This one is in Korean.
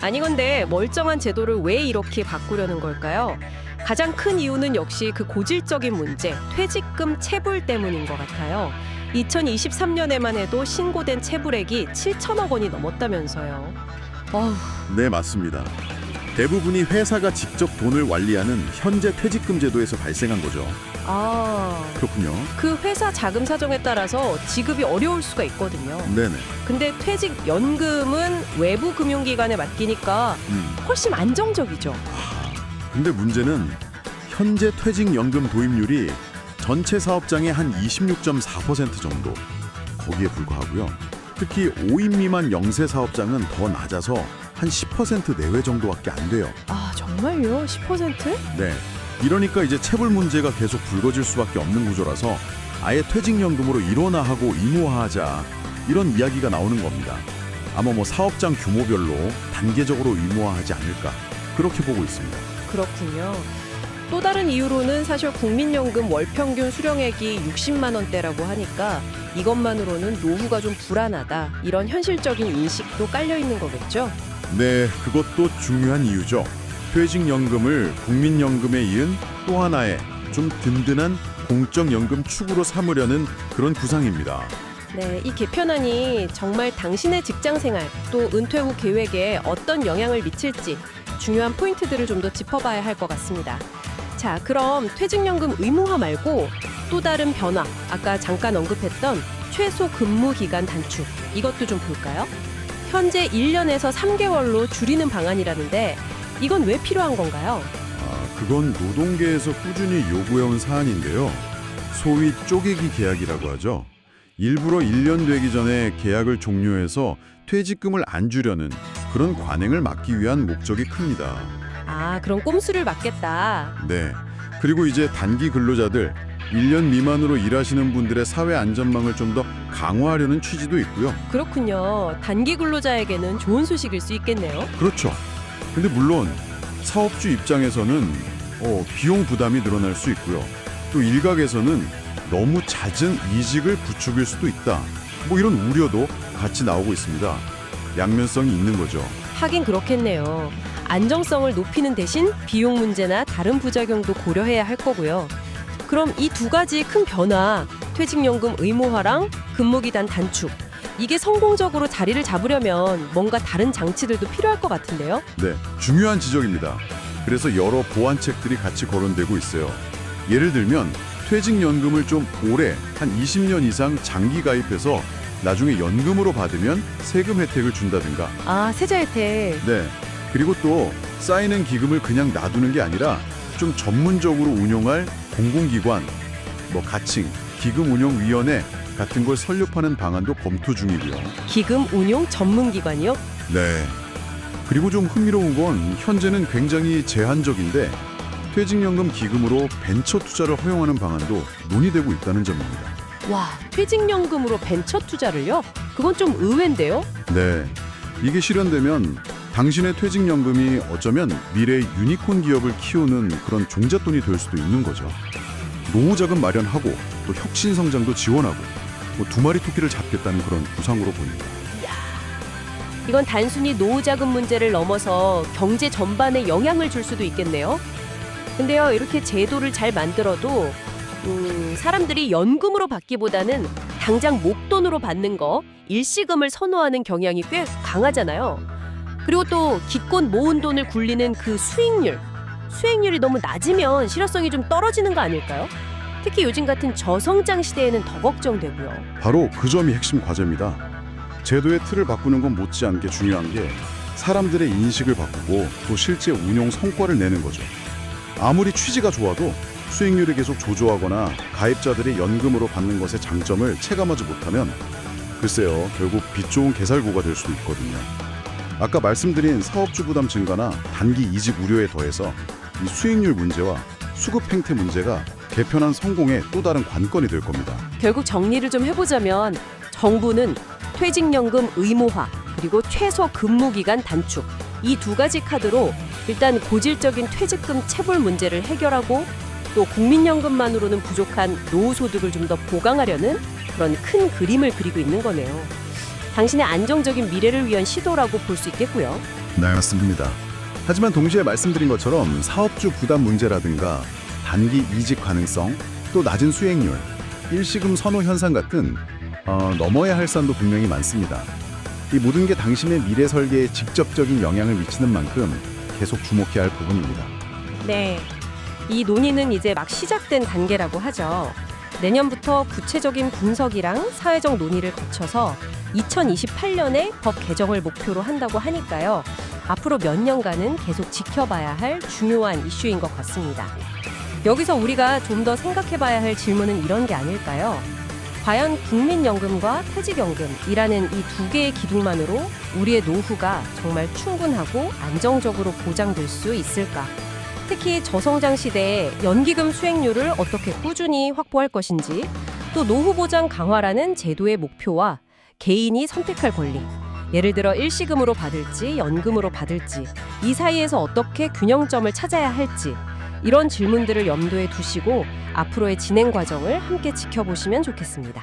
아니 근데 멀쩡한 제도를 왜 이렇게 바꾸려는 걸까요? 가장 큰 이유는 역시 그 고질적인 문제, 퇴직금 체불 때문인 것 같아요. 2023년에만 해도 신고된 체불액이 7천억 원이 넘었다면서요. 어휴, 네, 맞습니다. 대부분이 회사가 직접 돈을 관리하는 현재 퇴직금 제도에서 발생한 거죠. 그렇군요. 그 회사 자금 사정에 따라서 지급이 어려울 수가 있거든요. 네네. 근데 퇴직연금은 외부 금융기관에 맡기니까 훨씬 안정적이죠. 근데 문제는 현재 퇴직연금 도입률이 전체 사업장의 한 26.4% 정도. 거기에 불과하고요. 특히 5인 미만 영세 사업장은 더 낮아서 한 10% 내외 정도밖에 안 돼요. 아, 정말요? 10%? 네. 이러니까 이제 체불 문제가 계속 불거질 수밖에 없는 구조라서 아예 퇴직연금으로 일원화하고 의무화하자 이런 이야기가 나오는 겁니다. 아마 사업장 규모별로 단계적으로 의무화하지 않을까 그렇게 보고 있습니다. 그렇군요. 또 다른 이유로는 사실 국민연금 월평균 수령액이 60만 원대라고 하니까 이것만으로는 노후가 좀 불안하다 이런 현실적인 인식도 깔려 있는 거겠죠? 네, 그것도 중요한 이유죠. 퇴직연금을 국민연금에 이은 또 하나의 좀 든든한 공적연금 축으로 삼으려는 그런 구상입니다. 네, 이 개편안이 정말 당신의 직장생활 또 은퇴 후 계획에 어떤 영향을 미칠지 중요한 포인트들을 좀 더 짚어봐야 할 것 같습니다. 자, 그럼 퇴직연금 의무화 말고 또 다른 변화, 아까 잠깐 언급했던 최소 근무 기간 단축, 이것도 좀 볼까요? 현재 1년에서 3개월로 줄이는 방안이라는데 이건 왜 필요한 건가요? 그건 노동계에서 꾸준히 요구해온 사안인데요. 소위 쪼개기 계약이라고 하죠. 일부러 1년 되기 전에 계약을 종료해서 퇴직금을 안 주려는 그런 관행을 막기 위한 목적이 큽니다. 아, 그럼 꼼수를 막겠다. 네. 그리고 이제 단기 근로자들 1년 미만으로 일하시는 분들의 사회 안전망을 좀 더 강화하려는 취지도 있고요. 그렇군요. 단기 근로자에게는 좋은 소식일 수 있겠네요. 그렇죠. 근데 물론 사업주 입장에서는 비용 부담이 늘어날 수 있고요. 또 일각에서는 너무 잦은 이직을 부추길 수도 있다. 이런 우려도 같이 나오고 있습니다. 양면성이 있는 거죠. 하긴 그렇겠네요. 안정성을 높이는 대신 비용 문제나 다른 부작용도 고려해야 할 거고요. 그럼 이 두 가지 큰 변화, 퇴직연금 의무화랑 근무기간 단축, 이게 성공적으로 자리를 잡으려면 뭔가 다른 장치들도 필요할 것 같은데요? 네, 중요한 지적입니다. 그래서 여러 보완책들이 같이 거론되고 있어요. 예를 들면 퇴직연금을 좀 오래, 한 20년 이상 장기 가입해서 나중에 연금으로 받으면 세금 혜택을 준다든가. 아, 세제 혜택. 네, 그리고 또 쌓이는 기금을 그냥 놔두는 게 아니라 좀 전문적으로 운용할 공공기관, 가칭, 기금운용위원회 같은 걸 설립하는 방안도 검토 중이고요. 기금 운용 전문기관이요? 네. 그리고 좀 흥미로운 건 현재는 굉장히 제한적인데 퇴직연금 기금으로 벤처 투자를 허용하는 방안도 논의되고 있다는 점입니다. 와, 퇴직연금으로 벤처 투자를요? 그건 좀 의외인데요? 네. 이게 실현되면 당신의 퇴직연금이 어쩌면 미래의 유니콘 기업을 키우는 그런 종잣돈이 될 수도 있는 거죠. 노후자금 마련하고 또 혁신성장도 지원하고 두 마리 토끼를 잡겠다는 그런 구상으로 보입니다. 이건 단순히 노후자금 문제를 넘어서 경제 전반에 영향을 줄 수도 있겠네요. 근데요, 이렇게 제도를 잘 만들어도 사람들이 연금으로 받기보다는 당장 목돈으로 받는 거, 일시금을 선호하는 경향이 꽤 강하잖아요. 그리고 또 기껏 모은 돈을 굴리는 그 수익률이 너무 낮으면 실효성이 좀 떨어지는 거 아닐까요? 특히 요즘 같은 저성장 시대에는 더 걱정되고요. 바로 그 점이 핵심 과제입니다. 제도의 틀을 바꾸는 건 못지않게 중요한 게 사람들의 인식을 바꾸고 또 실제 운용 성과를 내는 거죠. 아무리 취지가 좋아도 수익률이 계속 조조하거나 가입자들이 연금으로 받는 것의 장점을 체감하지 못하면 글쎄요, 결국 빛 좋은 개살구가 될 수도 있거든요. 아까 말씀드린 사업주 부담 증가나 단기 이직 우려에 더해서 이 수익률 문제와 수급 행태 문제가 개편안 성공의 또 다른 관건이 될 겁니다. 결국 정리를 좀 해보자면 정부는 퇴직연금 의무화 그리고 최소 근무기간 단축 이 두 가지 카드로 일단 고질적인 퇴직금 체불 문제를 해결하고 또 국민연금만으로는 부족한 노후소득을 좀 더 보강하려는 그런 큰 그림을 그리고 있는 거네요. 당신의 안정적인 미래를 위한 시도라고 볼 수 있겠고요. 네, 맞습니다. 하지만 동시에 말씀드린 것처럼 사업주 부담 문제라든가 단기 이직 가능성, 또 낮은 수익률, 일시금 선호 현상 같은 넘어야 할 산도 분명히 많습니다. 이 모든 게 당신의 미래 설계에 직접적인 영향을 미치는 만큼 계속 주목해야 할 부분입니다. 네, 이 논의는 이제 막 시작된 단계라고 하죠. 내년부터 구체적인 분석이랑 사회적 논의를 거쳐서 2028년에 법 개정을 목표로 한다고 하니까요. 앞으로 몇 년간은 계속 지켜봐야 할 중요한 이슈인 것 같습니다. 여기서 우리가 좀 더 생각해봐야 할 질문은 이런 게 아닐까요? 과연 국민연금과 퇴직연금이라는 이 두 개의 기둥만으로 우리의 노후가 정말 충분하고 안정적으로 보장될 수 있을까? 특히 저성장 시대에 연기금 수익률을 어떻게 꾸준히 확보할 것인지, 또 노후 보장 강화라는 제도의 목표와 개인이 선택할 권리, 예를 들어 일시금으로 받을지 연금으로 받을지 이 사이에서 어떻게 균형점을 찾아야 할지, 이런 질문들을 염두에 두시고 앞으로의 진행 과정을 함께 지켜보시면 좋겠습니다.